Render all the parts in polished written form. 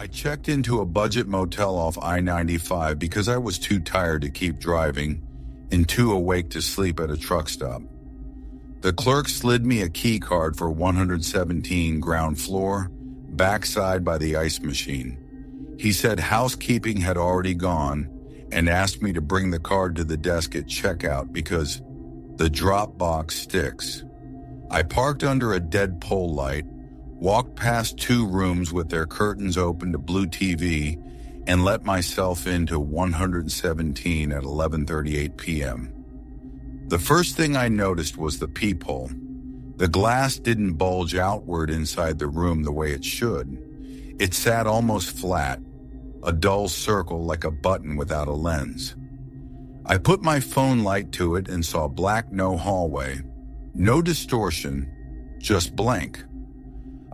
I checked into a budget motel off I-95 because I was too tired to keep driving and too awake to sleep at a truck stop. The clerk slid me a key card for 117 ground floor, backside by the ice machine. He said housekeeping had already gone and asked me to bring the card to the desk at checkout because the drop box sticks. I parked under a dead pole light, walked past 2 rooms with their curtains open to blue TV, and let myself into 117 at 11:38 p.m. The first thing I noticed was the peephole. The glass didn't bulge outward inside the room the way it should. It sat almost flat, a dull circle like a button without a lens. I put my phone light to it and saw black, no hallway, no distortion, just blank.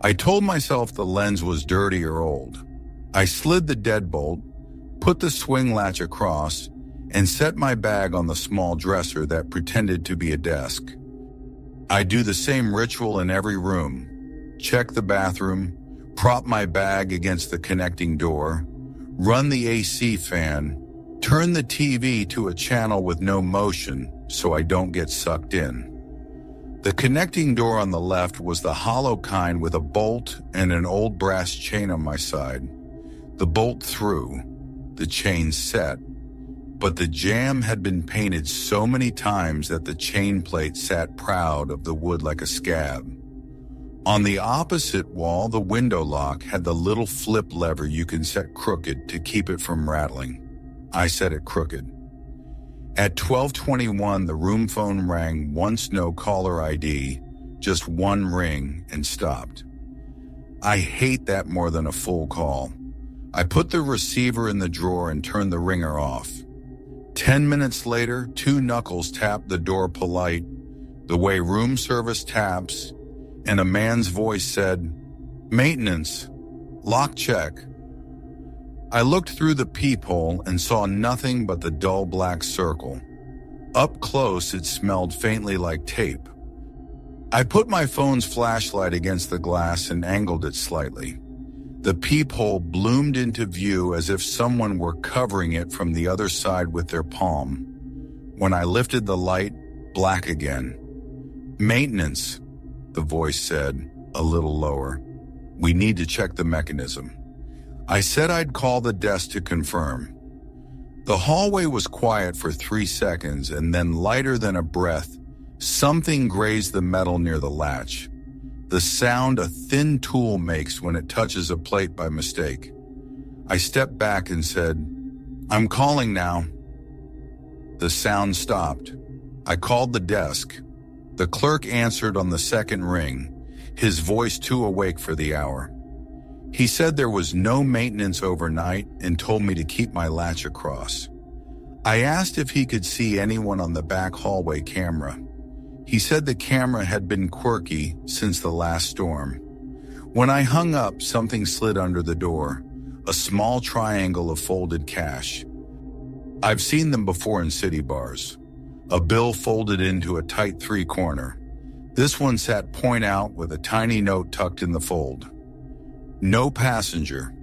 I told myself the lens was dirty or old. I slid the deadbolt, put the swing latch across, and set my bag on the small dresser that pretended to be a desk. I do the same ritual in every room. Check the bathroom, prop my bag against the connecting door, run the AC fan, turn the TV to a channel with no motion so I don't get sucked in. The connecting door on the left was the hollow kind with a bolt and an old brass chain on my side. The bolt through, the chain set, but the jamb had been painted so many times that the chain plate sat proud of the wood like a scab. On the opposite wall, the window lock had the little flip lever you can set crooked to keep it from rattling. I set it crooked. At 12:21, the room phone rang once, no caller ID, just one ring, and stopped. I hate that more than a full call. I put the receiver in the drawer and turned the ringer off. 10 minutes later, 2 knuckles tapped the door polite, the way room service taps, and a man's voice said, "Maintenance, lock check." I looked through the peephole and saw nothing but the dull black circle. Up close, it smelled faintly like tape. I put my phone's flashlight against the glass and angled it slightly. The peephole bloomed into view as if someone were covering it from the other side with their palm. When I lifted the light, black again. "Maintenance," the voice said, a little lower. "We need to check the mechanism." I said I'd call the desk to confirm. The hallway was quiet for 3 seconds, and then, lighter than a breath, something grazed the metal near the latch. The sound a thin tool makes when it touches a plate by mistake. I stepped back and said, "I'm calling now." The sound stopped. I called the desk. The clerk answered on the second ring, his voice too awake for the hour. He said there was no maintenance overnight and told me to keep my latch across. I asked if he could see anyone on the back hallway camera. He said the camera had been quirky since the last storm. When I hung up, something slid under the door, a small triangle of folded cash. I've seen them before in city bars. A bill folded into a tight 3-corner. This one sat point out with a tiny note tucked in the fold. "No passenger."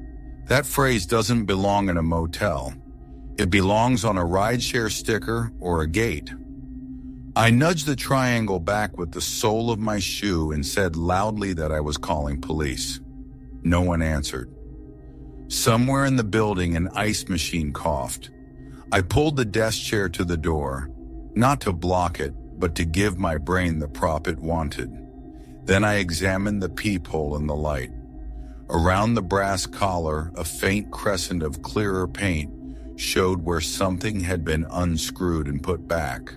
That phrase doesn't belong in a motel. It belongs on a rideshare sticker or a gate. I nudged the triangle back with the sole of my shoe and said loudly that I was calling police. No one answered. Somewhere in the building, an ice machine coughed. I pulled the desk chair to the door, not to block it, but to give my brain the prop it wanted. Then I examined the peephole in the light. Around the brass collar, a faint crescent of clearer paint showed where something had been unscrewed and put back.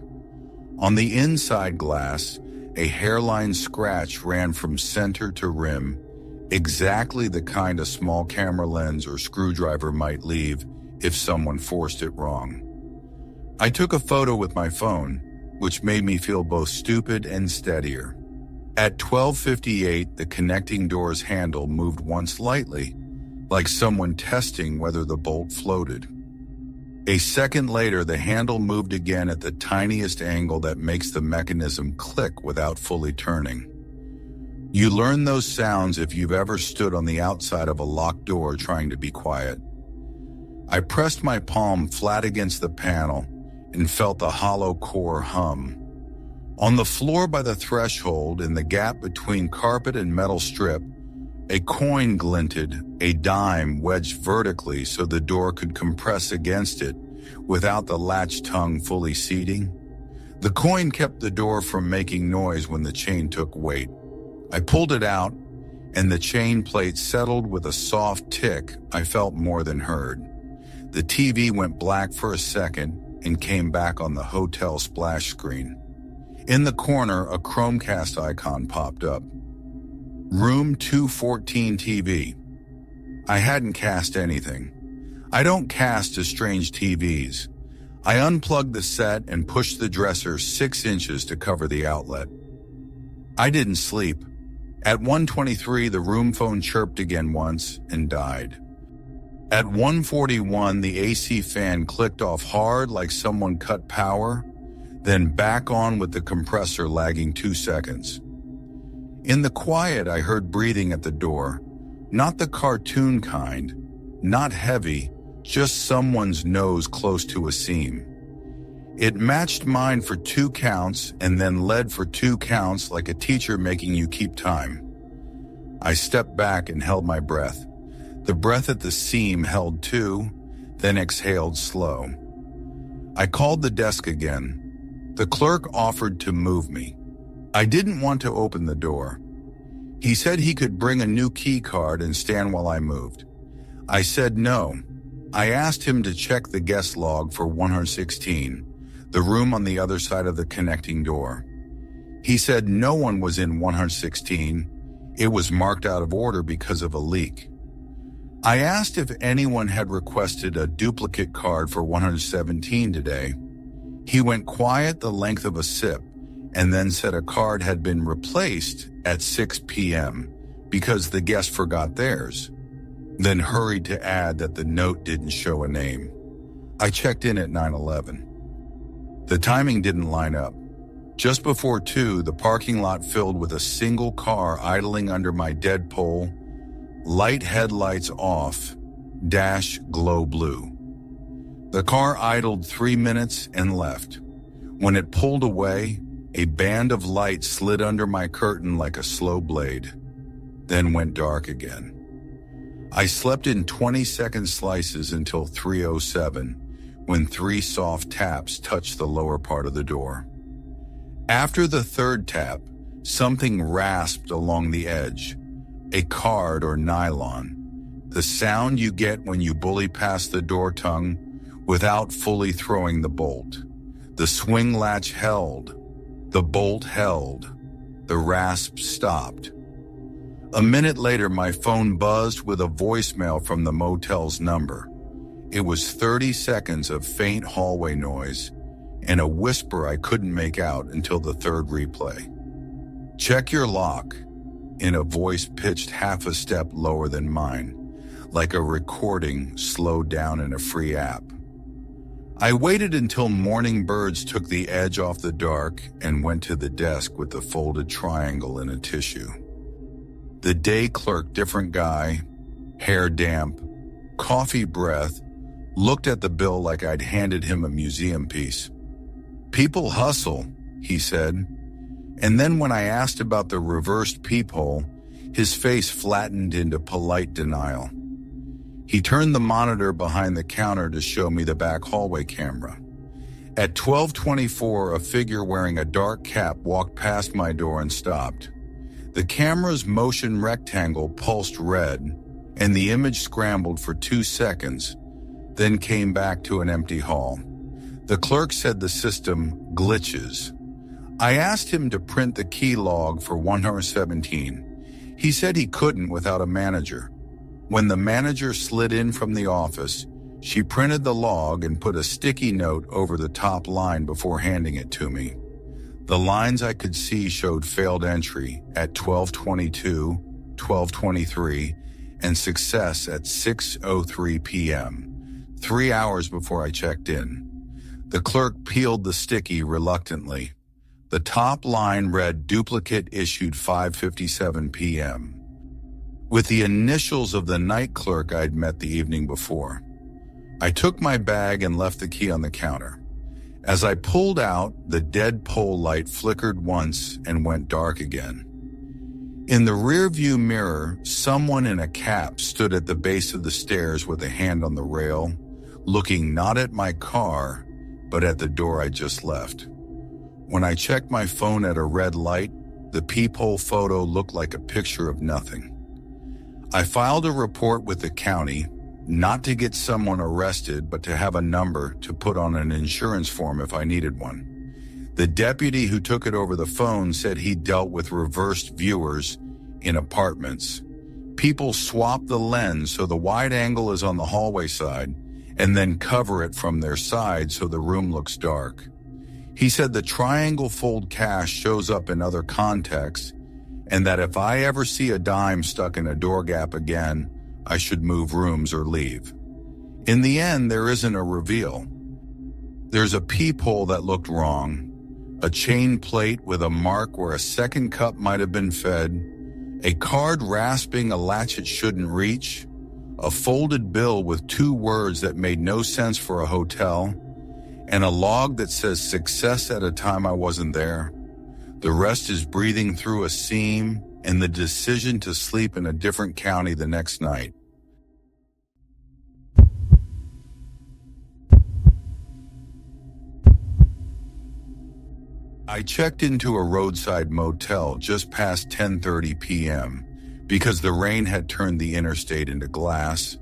On the inside glass, a hairline scratch ran from center to rim, exactly the kind a small camera lens or screwdriver might leave if someone forced it wrong. I took a photo with my phone, which made me feel both stupid and steadier. At 12:58, the connecting door's handle moved once lightly, like someone testing whether the bolt floated. A second later, the handle moved again at the tiniest angle that makes the mechanism click without fully turning. You learn those sounds if you've ever stood on the outside of a locked door trying to be quiet. I pressed my palm flat against the panel and felt the hollow core hum. On the floor by the threshold, in the gap between carpet and metal strip, a coin glinted, a dime wedged vertically so the door could compress against it without the latch tongue fully seating. The coin kept the door from making noise when the chain took weight. I pulled it out, and the chain plate settled with a soft tick I felt more than heard. The TV went black for a second and came back on the hotel splash screen. In the corner, a Chromecast icon popped up. Room 214 TV. I hadn't cast anything. I don't cast to strange TVs. I unplugged the set and pushed the dresser 6 inches to cover the outlet. I didn't sleep. At 1:23, the room phone chirped again once and died. At 1:41, the AC fan clicked off hard like someone cut power, then back on with the compressor lagging 2 seconds. In the quiet, I heard breathing at the door, not the cartoon kind, not heavy, just someone's nose close to a seam. It matched mine for 2 counts and then led for 2 counts like a teacher making you keep time. I stepped back and held my breath. The breath at the seam held 2, then exhaled slow. I called the desk again. The clerk offered to move me. I didn't want to open the door. He said he could bring a new key card and stand while I moved. I said no. I asked him to check the guest log for 116, the room on the other side of the connecting door. He said no one was in 116. It was marked out of order because of a leak. I asked if anyone had requested a duplicate card for 117 today. He went quiet the length of a sip and then said a card had been replaced at 6 p.m. because the guest forgot theirs, then hurried to add that the note didn't show a name. I checked in at 9:11. The timing didn't line up. Just before 2, the parking lot filled with a single car idling under my dead pole, light headlights off, dash glow blue. The car idled 3 minutes and left. When it pulled away, a band of light slid under my curtain like a slow blade, then went dark again. I slept in 20-second slices until 3:07, when 3 soft taps touched the lower part of the door. After the 3rd tap, something rasped along the edge, a card or nylon, the sound you get when you bully past the door tongue without fully throwing the bolt. The swing latch held, the bolt held, the rasp stopped. A minute later, my phone buzzed with a voicemail from the motel's number. It was 30 seconds of faint hallway noise and a whisper I couldn't make out until the 3rd replay. Check your lock, in a voice pitched half a step lower than mine, like a recording slowed down in a free app. I waited until morning birds took the edge off the dark and went to the desk with the folded triangle in a tissue. The day clerk, different guy, hair damp, coffee breath, looked at the bill like I'd handed him a museum piece. "People hustle," he said. And then when I asked about the reversed peephole, his face flattened into polite denial. He turned the monitor behind the counter to show me the back hallway camera. At 12:24, a figure wearing a dark cap walked past my door and stopped. The camera's motion rectangle pulsed red, and the image scrambled for 2 seconds, then came back to an empty hall. The clerk said the system glitches. I asked him to print the key log for 117. He said he couldn't without a manager. When the manager slid in from the office, she printed the log and put a sticky note over the top line before handing it to me. The lines I could see showed failed entry at 12:22, 12:23, and success at 6:03 p.m., 3 hours before I checked in. The clerk peeled the sticky reluctantly. The top line read duplicate issued 5:57 p.m. with the initials of the night clerk I'd met the evening before. I took my bag and left the key on the counter. As I pulled out, the dead pole light flickered once and went dark again. In the rearview mirror, someone in a cap stood at the base of the stairs with a hand on the rail, looking not at my car, but at the door I just left. When I checked my phone at a red light, the peephole photo looked like a picture of nothing. I filed a report with the county, not to get someone arrested, but to have a number to put on an insurance form if I needed one. The deputy who took it over the phone said he dealt with reversed viewers in apartments. People swap the lens so the wide angle is on the hallway side and then cover it from their side so the room looks dark. He said the triangle fold cache shows up in other contexts and that if I ever see a dime stuck in a door gap again, I should move rooms or leave. In the end, there isn't a reveal. There's a peephole that looked wrong, a chain plate with a mark where a second cup might have been fed, a card rasping a latch it shouldn't reach, a folded bill with 2 words that made no sense for a hotel, and a log that says success at a time I wasn't there. The rest is breathing through a seam and the decision to sleep in a different county the next night. I checked into a roadside motel just past 10:30 p.m. because the rain had turned the interstate into glass,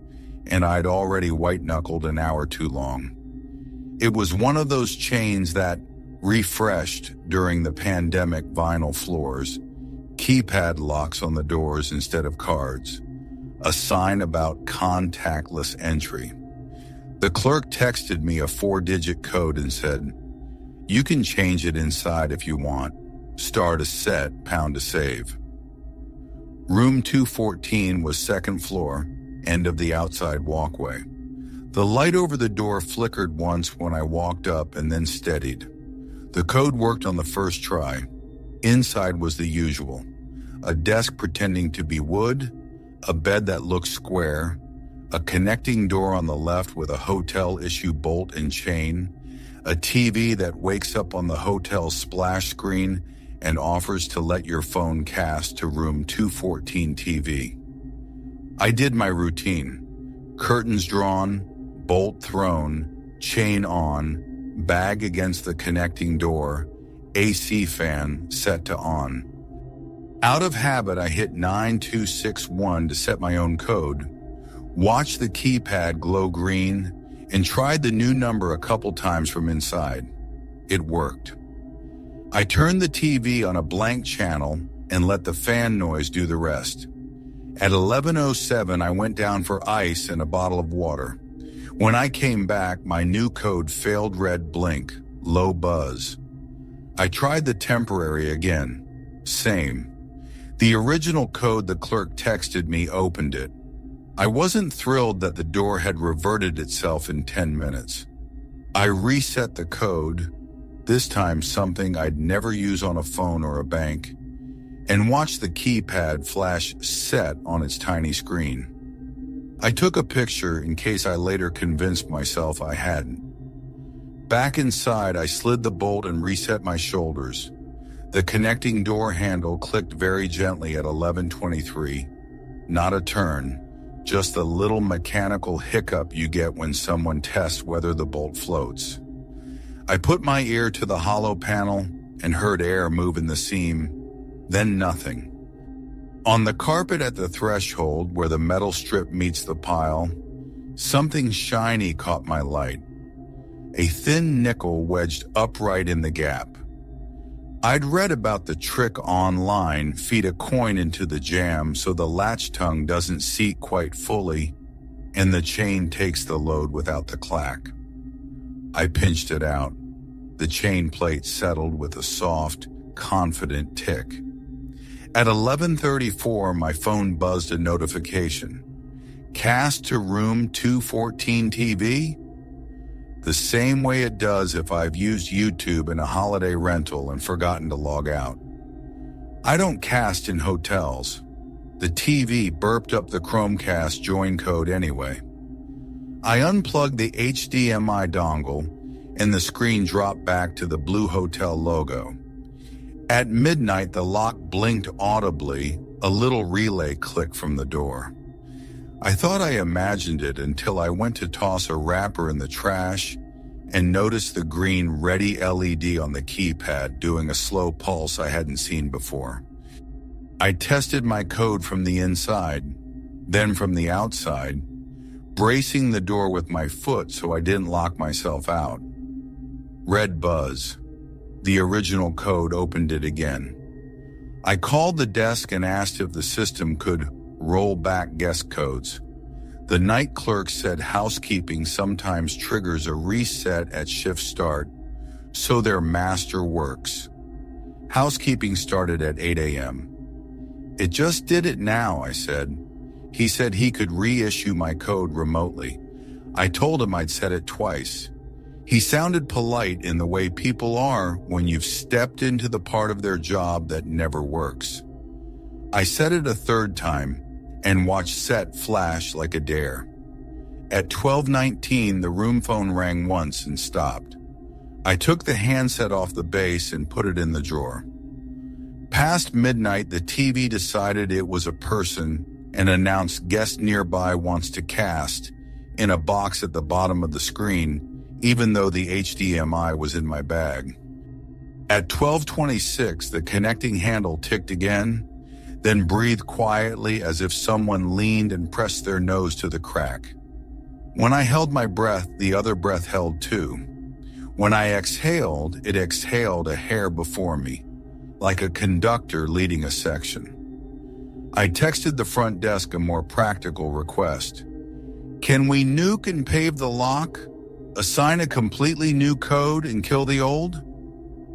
and I'd already white-knuckled an hour too long. It was one of those chains that refreshed during the pandemic vinyl floors, keypad locks on the doors instead of cards, a sign about contactless entry. The clerk texted me a 4-digit code and said, "You can change it inside if you want. Star to set, pound to save." Room 214 was second floor, end of the outside walkway. The light over the door flickered once when I walked up and then steadied. The code worked on the first try. Inside was the usual: a desk pretending to be wood, a bed that looked square, a connecting door on the left with a hotel-issue bolt and chain, a TV that wakes up on the hotel splash screen and offers to let your phone cast to room 214 TV. I did my routine. Curtains drawn, bolt thrown, chain on, bag against the connecting door, AC fan set to on. Out of habit, I hit 9261 to set my own code, watched the keypad glow green, and tried the new number a couple times from inside. It worked. I turned the TV on a blank channel and let the fan noise do the rest. At 11:07, I went down for ice and a bottle of water. When I came back, my new code failed red blink, low buzz. I tried the temporary again. Same. The original code the clerk texted me opened it. I wasn't thrilled that the door had reverted itself in 10 minutes. I reset the code, this time something I'd never use on a phone or a bank, and watched the keypad flash set on its tiny screen. I took a picture in case I later convinced myself I hadn't. Back inside, I slid the bolt and reset my shoulders. The connecting door handle clicked very gently at 11:23. Not a turn, just a little mechanical hiccup you get when someone tests whether the bolt floats. I put my ear to the hollow panel and heard air move in the seam, then nothing. On the carpet at the threshold where the metal strip meets the pile, something shiny caught my light. A thin nickel wedged upright in the gap. I'd read about the trick online: feed a coin into the jam so the latch tongue doesn't seat quite fully and the chain takes the load without the clack. I pinched it out. The chain plate settled with a soft, confident tick. At 11:34, my phone buzzed a notification. Cast to room 214 TV? the same way it does if I've used YouTube in a holiday rental and forgotten to log out. I don't cast in hotels. The TV burped up the Chromecast join code anyway. I unplugged the HDMI dongle and the screen dropped back to the blue hotel logo. At midnight, the lock blinked audibly, a little relay clicked from the door. I thought I imagined it until I went to toss a wrapper in the trash and noticed the green ready LED on the keypad doing a slow pulse I hadn't seen before. I tested my code from the inside, then from the outside, bracing the door with my foot so I didn't lock myself out. Red buzz. The original code opened it again. I called the desk and asked if the system could roll back guest codes. The night clerk said housekeeping sometimes triggers a reset at shift start, so their master works. Housekeeping started at 8 a.m. It just did it now, I said. He said he could reissue my code remotely. I told him I'd said it twice. He sounded polite in the way people are when you've stepped into the part of their job that never works. I said it a third time and watched set flash like a dare. At 12:19, the room phone rang once and stopped. I took the handset off the base and put it in the drawer. Past midnight, the TV decided it was a person and announced guest nearby wants to cast in a box at the bottom of the screen, even though the HDMI was in my bag. At 12:26, the connecting handle ticked again, then breathed quietly as if someone leaned and pressed their nose to the crack. When I held my breath, the other breath held too. When I exhaled, it exhaled a hair before me, like a conductor leading a section. I texted the front desk a more practical request. Can we nuke and pave the lock? Assign a completely new code and kill the old?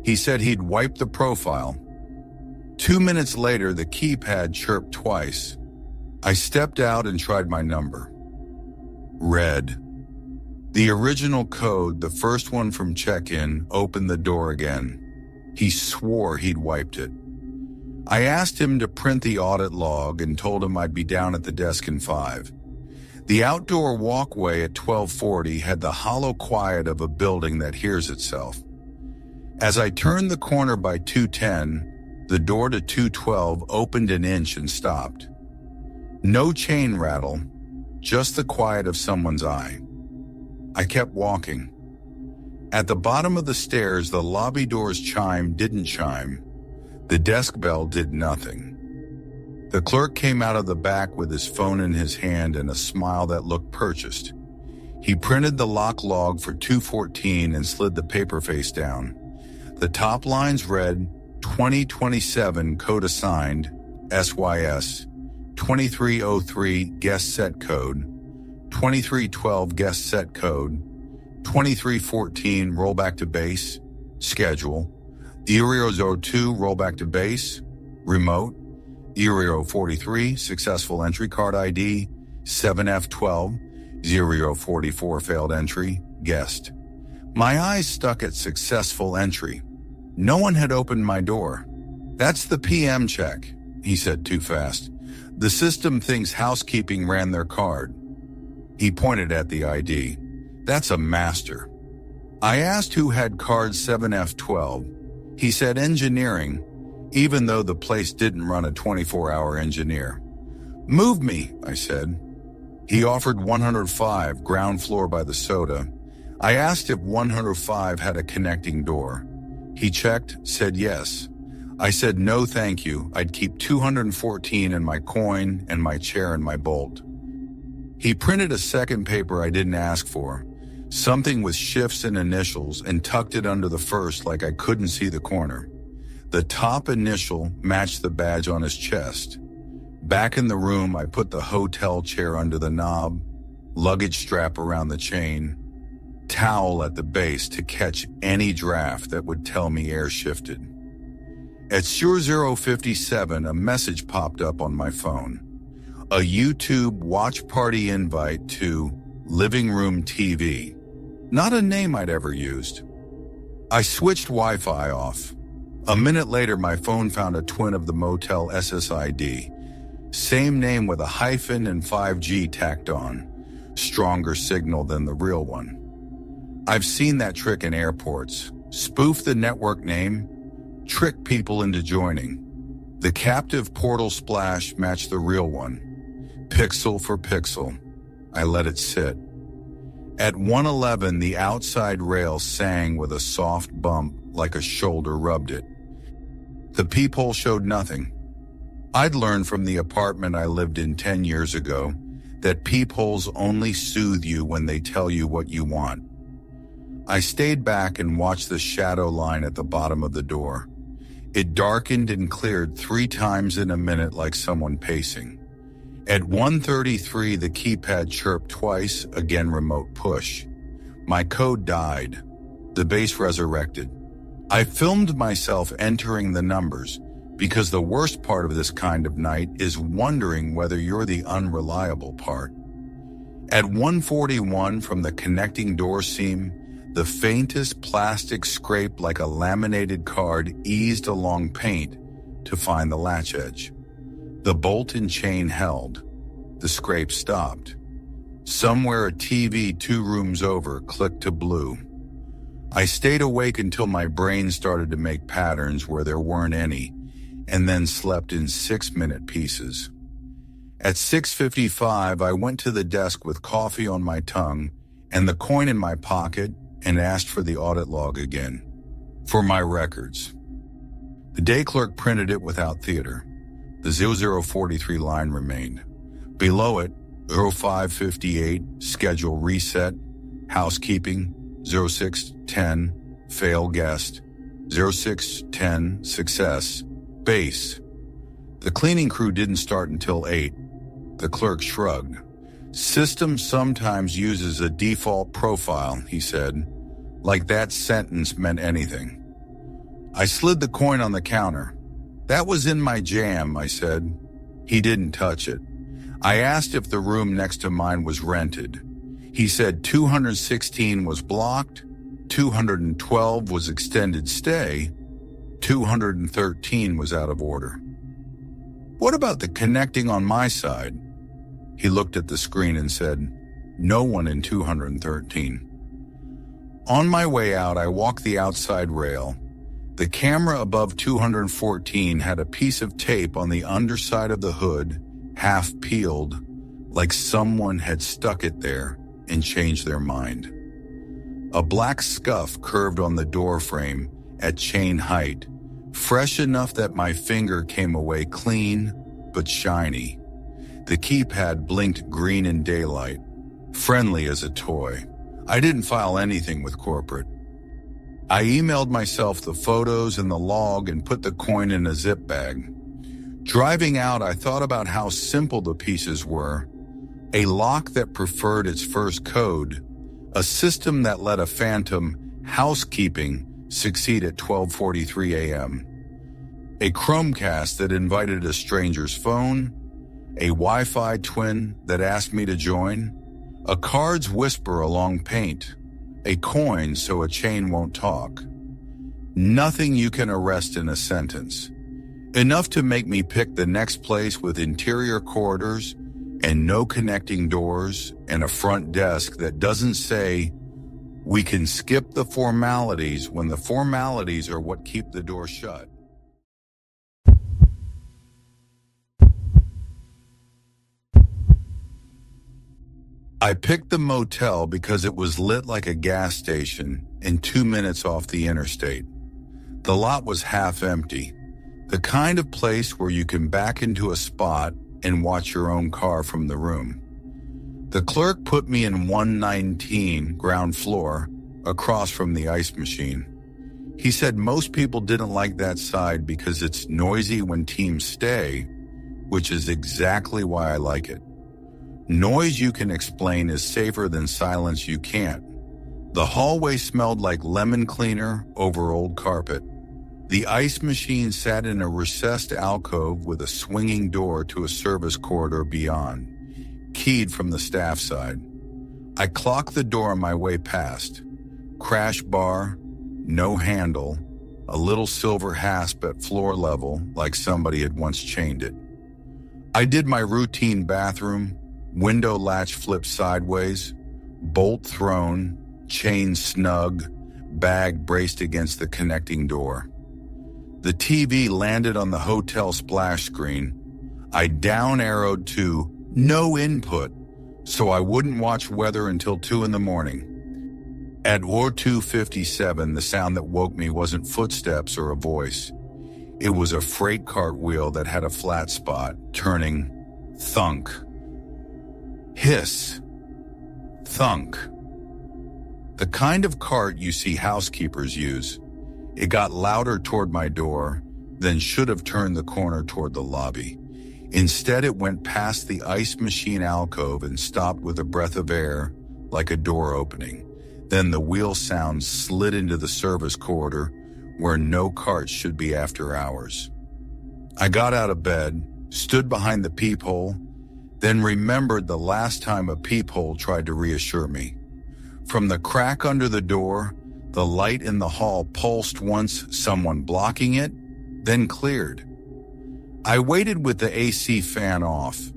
He said he'd wipe the profile. 2 minutes later, the keypad chirped twice. I stepped out and tried my number. Red. The original code, the first one from check-in, opened the door again. He swore he'd wiped it. I asked him to print the audit log and told him I'd be down at the desk in 5. The outdoor walkway at 12:40 had the hollow quiet of a building that hears itself. As I turned the corner by 210, the door to 212 opened an inch and stopped. No chain rattle, just the quiet of someone's eye. I kept walking. At the bottom of the stairs, the lobby door's chime didn't chime. The desk bell did nothing. The clerk came out of the back with his phone in his hand and a smile that looked purchased. He printed the lock log for 214 and slid the paper face down. The top lines read, 2027 code assigned, SYS, 2303 guest set code, 2312 guest set code, 2314 rollback to base, schedule, 002 rollback to base, remote, 043 successful entry card ID, 7F12, 044 failed entry, guest. My eyes stuck at successful entry. No one had opened my door. That's the PM check, he said too fast. The system thinks housekeeping ran their card. He pointed at the ID. That's a master. I asked who had card 7F12. He said engineering, even though the place didn't run a 24-hour engineer. Move me, I said. He offered 105, ground floor by the soda. I asked if 105 had a connecting door. He checked, said yes. I said no thank you, I'd keep 214 in my coin and my chair and my bolt. He printed a second paper I didn't ask for, something with shifts and initials, and tucked it under the first like I couldn't see the corner. The top initial matched the badge on his chest. Back in the room, I put the hotel chair under the knob, luggage strap around the chain, towel at the base to catch any draft that would tell me air shifted. At 0057, a message popped up on my phone. A YouTube watch party invite to Living Room TV. Not a name I'd ever used. I switched Wi-Fi off. A minute later, my phone found a twin of the Motel SSID. Same name with a hyphen and 5G tacked on. Stronger signal than the real one. I've seen that trick in airports. Spoof the network name, trick people into joining. The captive portal splash matched the real one. Pixel for pixel. I let it sit. At 111, the outside rail sang with a soft bump like a shoulder rubbed it. The peephole showed nothing. I'd learned from the apartment I lived in 10 years ago that peepholes only soothe you when they tell you what you want. I stayed back and watched the shadow line at the bottom of the door. It darkened and cleared 3 times in a minute like someone pacing. At 1:33, the keypad chirped twice, again remote push. My code died. The base resurrected. I filmed myself entering the numbers because the worst part of this kind of night is wondering whether you're the unreliable part. At 1:41, from the connecting door seam, the faintest plastic scrape like a laminated card eased along paint to find the latch edge. The bolt and chain held. The scrape stopped. Somewhere a TV 2 rooms over clicked to blue. I stayed awake until my brain started to make patterns where there weren't any, and then slept in 6-minute pieces. At 6:55, I went to the desk with coffee on my tongue and the coin in my pocket and asked for the audit log again. For my records. The day clerk printed it without theater. The 0043 line remained. Below it, 0558, schedule reset, housekeeping, 0610, fail guest, 0610, success, base. The cleaning crew didn't start until 8. The clerk shrugged. System sometimes uses a default profile, he said, like that sentence meant anything. I slid the coin on the counter. That was in my jam, I said. He didn't touch it. I asked if the room next to mine was rented. He said 216 was blocked, 212 was extended stay, 213 was out of order. What about the connecting on my side? He looked at the screen and said, no one in 213. On my way out, I walked the outside rail. The camera above 214 had a piece of tape on the underside of the hood, half peeled, like someone had stuck it there and changed their mind. A black scuff curved on the door frame at chain height, fresh enough that my finger came away clean but shiny. The keypad blinked green in daylight, friendly as a toy. I didn't file anything with corporate. I emailed myself the photos and the log and put the coin in a zip bag. Driving out, I thought about how simple the pieces were. A lock that preferred its first code, a system that let a phantom housekeeping succeed at 12:43 a.m., a Chromecast that invited a stranger's phone, a Wi-Fi twin that asked me to join, a card's whisper along paint, a coin so a chain won't talk. Nothing you can arrest in a sentence. Enough to make me pick the next place with interior corridors and no connecting doors and a front desk that doesn't say, we can skip the formalities when the formalities are what keep the door shut. I picked the motel because it was lit like a gas station and 2 minutes off the interstate. The lot was half empty, the kind of place where you can back into a spot and watch your own car from the room. The clerk put me in 119, ground floor, across from the ice machine. He said most people didn't like that side because it's noisy when teams stay, which is exactly why I like it. Noise you can explain is safer than silence you can't. The hallway smelled like lemon cleaner over old carpet. The ice machine sat in a recessed alcove with a swinging door to a service corridor beyond, keyed from the staff side. I clocked the door on my way past. Crash bar, no handle, a little silver hasp at floor level like somebody had once chained it. I did my routine bathroom, window latch flipped sideways, bolt thrown, chain snug, bag braced against the connecting door. The TV landed on the hotel splash screen. I down arrowed to no input, so I wouldn't watch weather until 2 in the morning. At 2:57, the sound that woke me wasn't footsteps or a voice. It was a freight cart wheel that had a flat spot, turning thunk. Hiss. Thunk. The kind of cart you see housekeepers use. It got louder toward my door, then should have turned the corner toward the lobby. Instead, it went past the ice machine alcove and stopped with a breath of air, like a door opening. Then the wheel sound slid into the service corridor, where no cart should be after hours. I got out of bed, stood behind the peephole, then remembered the last time a peephole tried to reassure me. From the crack under the door, the light in the hall pulsed once, someone blocking it, then cleared. I waited with the AC fan off.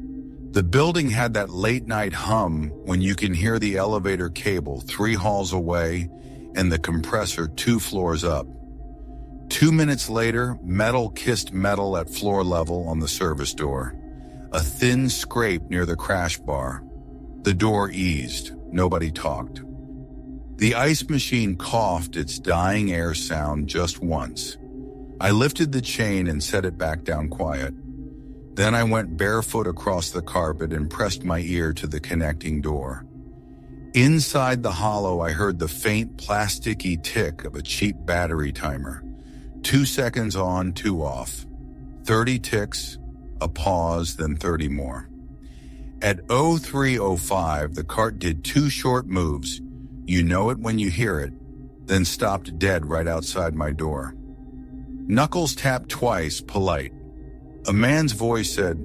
The building had that late-night hum when you can hear the elevator cable 3 halls away and the compressor 2 floors up. 2 minutes later, metal kissed metal at floor level on the service door. A thin scrape near the crash bar. The door eased. Nobody talked. The ice machine coughed its dying air sound just once. I lifted the chain and set it back down quiet. Then I went barefoot across the carpet and pressed my ear to the connecting door. Inside the hollow, I heard the faint plasticky tick of a cheap battery timer. 2 seconds on, 2 off. 30 ticks, a pause, then 30 more. At 03:05, the cart did 2 short moves. You know it when you hear it, then stopped dead right outside my door. Knuckles tapped twice, polite. A man's voice said,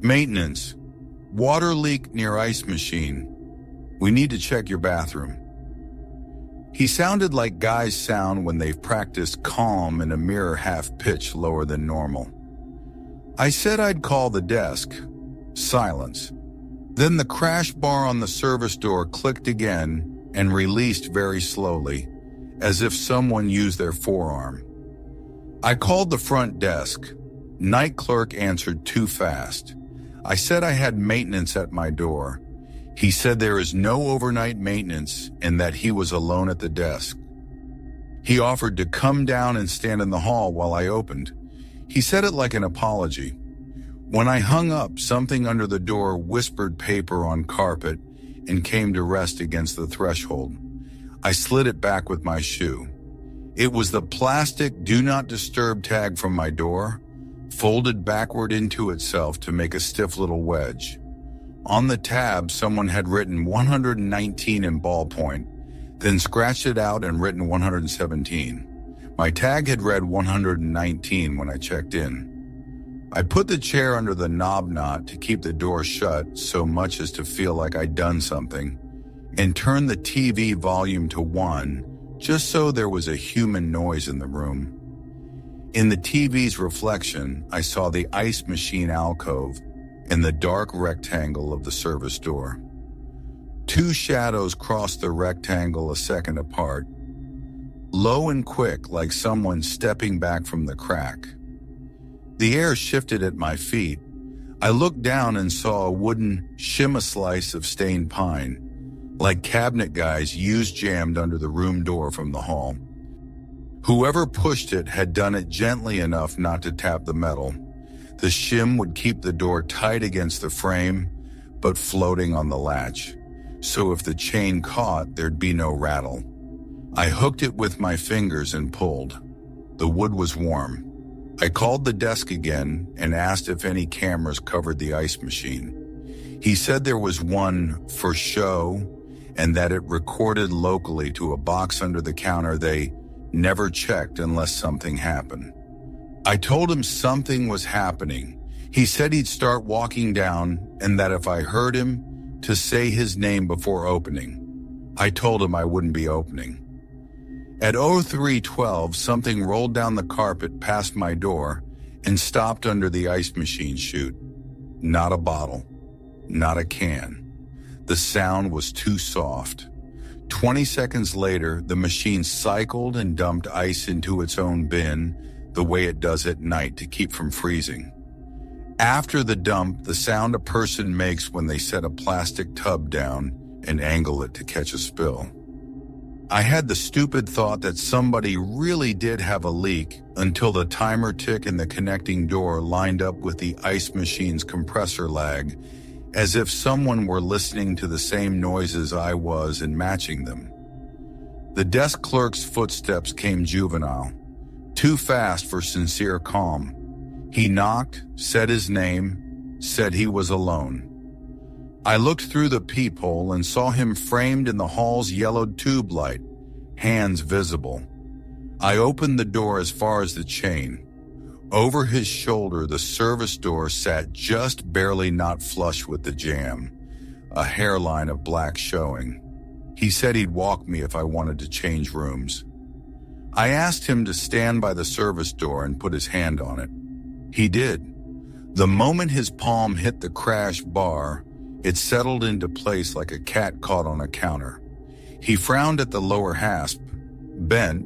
"Maintenance. Water leak near ice machine. We need to check your bathroom." He sounded like guys sound when they've practiced calm in a mirror half-pitch lower than normal. I said I'd call the desk. Silence. Then the crash bar on the service door clicked again and released very slowly, as if someone used their forearm. I called the front desk. Night clerk answered too fast. I said I had maintenance at my door. He said there is no overnight maintenance and that he was alone at the desk. He offered to come down and stand in the hall while I opened. He said it like an apology. When I hung up, something under the door whispered paper on carpet and came to rest against the threshold. I slid it back with my shoe. It was the plastic "Do Not Disturb" tag from my door, folded backward into itself to make a stiff little wedge. On the tab, someone had written 119 in ballpoint, then scratched it out and written 117. My tag had read 119 when I checked in. I put the chair under the knob knot to keep the door shut so much as to feel like I'd done something, and turned the TV volume to 1, just so there was a human noise in the room. In the TV's reflection, I saw the ice machine alcove and the dark rectangle of the service door. 2 shadows crossed the rectangle a second apart, low and quick like someone stepping back from the crack. The air shifted at my feet. I looked down and saw a wooden shimmer slice of stained pine, like cabinet guys used jammed under the room door from the hall. Whoever pushed it had done it gently enough not to tap the metal. The shim would keep the door tight against the frame, but floating on the latch, so if the chain caught, there'd be no rattle. I hooked it with my fingers and pulled. The wood was warm. I called the desk again and asked if any cameras covered the ice machine. He said there was one for show and that it recorded locally to a box under the counter they never checked unless something happened. I told him something was happening. He said he'd start walking down and that if I heard him, to say his name before opening. I told him I wouldn't be opening. At 03:12, something rolled down the carpet past my door and stopped under the ice machine chute. Not a bottle, not a can. The sound was too soft. 20 seconds later, the machine cycled and dumped ice into its own bin, the way it does at night to keep from freezing. After the dump, the sound a person makes when they set a plastic tub down and angle it to catch a spill. I had the stupid thought that somebody really did have a leak until the timer tick in the connecting door lined up with the ice machine's compressor lag, as if someone were listening to the same noises I was and matching them. The desk clerk's footsteps came juvenile, too fast for sincere calm. He knocked, said his name, said he was alone. I looked through the peephole and saw him framed in the hall's yellowed tube light, hands visible. I opened the door as far as the chain. Over his shoulder, the service door sat just barely not flush with the jamb, a hairline of black showing. He said he'd walk me if I wanted to change rooms. I asked him to stand by the service door and put his hand on it. He did. The moment his palm hit the crash bar, it settled into place like a cat caught on a counter. He frowned at the lower hasp, bent,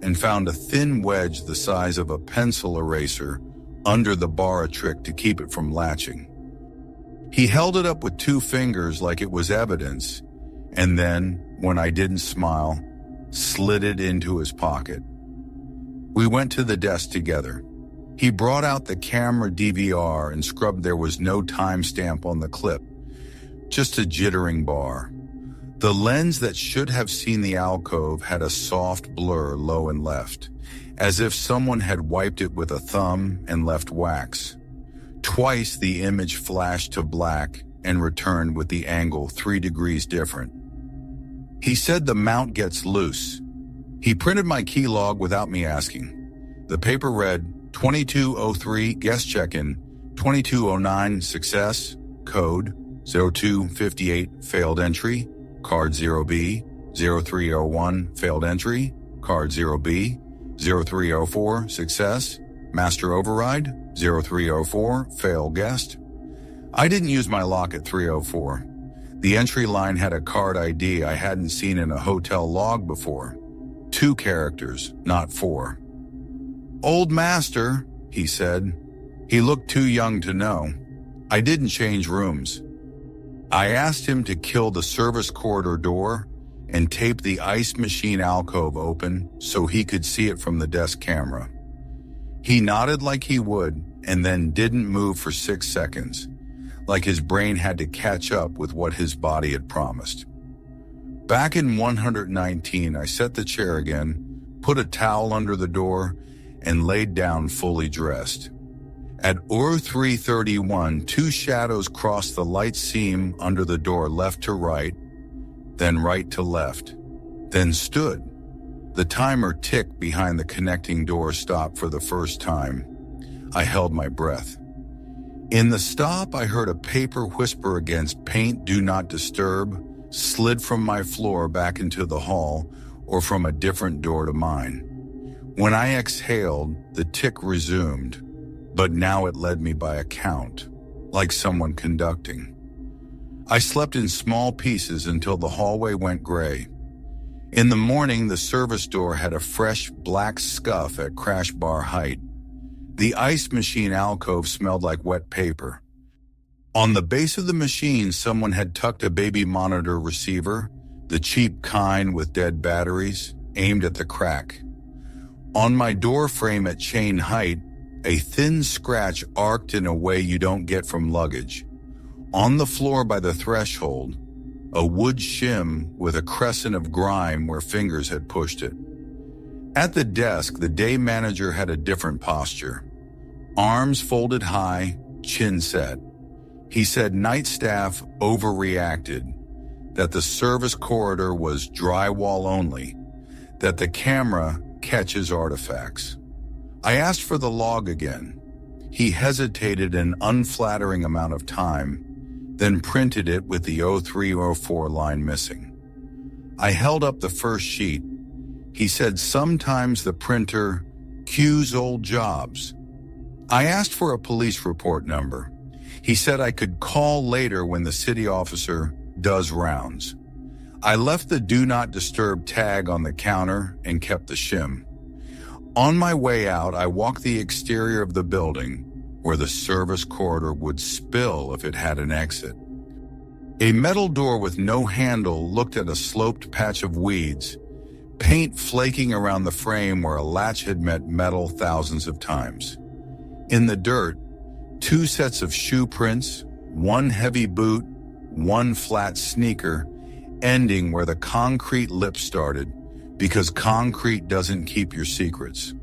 and found a thin wedge the size of a pencil eraser under the bar trick to keep it from latching. He held it up with 2 fingers like it was evidence, and then, when I didn't smile, slid it into his pocket. We went to the desk together. He brought out the camera DVR and scrubbed there was no timestamp on the clip, just a jittering bar. The lens that should have seen the alcove had a soft blur low and left, as if someone had wiped it with a thumb and left wax. Twice the image flashed to black and returned with the angle 3 degrees different. He said the mount gets loose. He printed my key log without me asking. The paper read, 2203 guest check-in, 2209 success, code 0258 failed entry, card 0B, 0301 failed entry, card 0B, 0304 success, master override, 0304 failed guest. I didn't use my lock at 304. The entry line had a card ID I hadn't seen in a hotel log before. 2 characters, not 4. Old master, he said. He looked too young to know. I didn't change rooms. I asked him to kill the service corridor door and tape the ice machine alcove open so he could see it from the desk camera. He nodded like he would and then didn't move for 6 seconds, like his brain had to catch up with what his body had promised. Back in 119, I set the chair again, put a towel under the door, and laid down fully dressed. At 03:31, 2 shadows crossed the light seam under the door left to right, then right to left, then stood. The timer ticked behind the connecting door stopped for the first time. I held my breath. In the stop, I heard a paper whisper against paint do not disturb, slid from my floor back into the hall or from a different door to mine. When I exhaled, the tick resumed, but now it led me by a count, like someone conducting. I slept in small pieces until the hallway went gray. In the morning, the service door had a fresh black scuff at crash bar height. The ice machine alcove smelled like wet paper. On the base of the machine, someone had tucked a baby monitor receiver, the cheap kind with dead batteries, aimed at the crack. On my door frame at chain height, a thin scratch arced in a way you don't get from luggage. On the floor by the threshold, a wood shim with a crescent of grime where fingers had pushed it. At the desk, the day manager had a different posture. Arms folded high, chin set. He said night staff overreacted, that the service corridor was drywall only, that the camera catches artifacts. I asked for the log again. He hesitated an unflattering amount of time, then printed it with the 0304 line missing. I held up the first sheet. He said sometimes the printer cues old jobs. I asked for a police report number. He said I could call later when the city officer does rounds. I left the do not disturb tag on the counter and kept the shim. On my way out, I walked the exterior of the building where the service corridor would spill if it had an exit. A metal door with no handle looked at a sloped patch of weeds, paint flaking around the frame where a latch had met metal thousands of times. In the dirt, 2 sets of shoe prints, 1 heavy boot, 1 flat sneaker, ending where the concrete lip started, because concrete doesn't keep your secrets.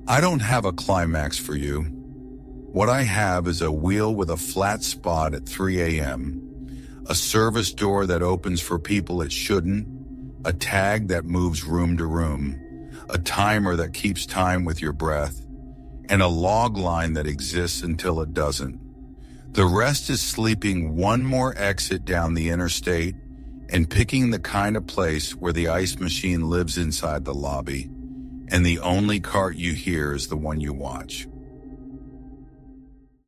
I don't have a climax for you. What I have is a wheel with a flat spot at 3 a.m., a service door that opens for people it shouldn't, a tag that moves room to room, a timer that keeps time with your breath, and a log line that exists until it doesn't. The rest is sleeping one more exit down the interstate and picking the kind of place where the ice machine lives inside the lobby, and the only cart you hear is the one you watch.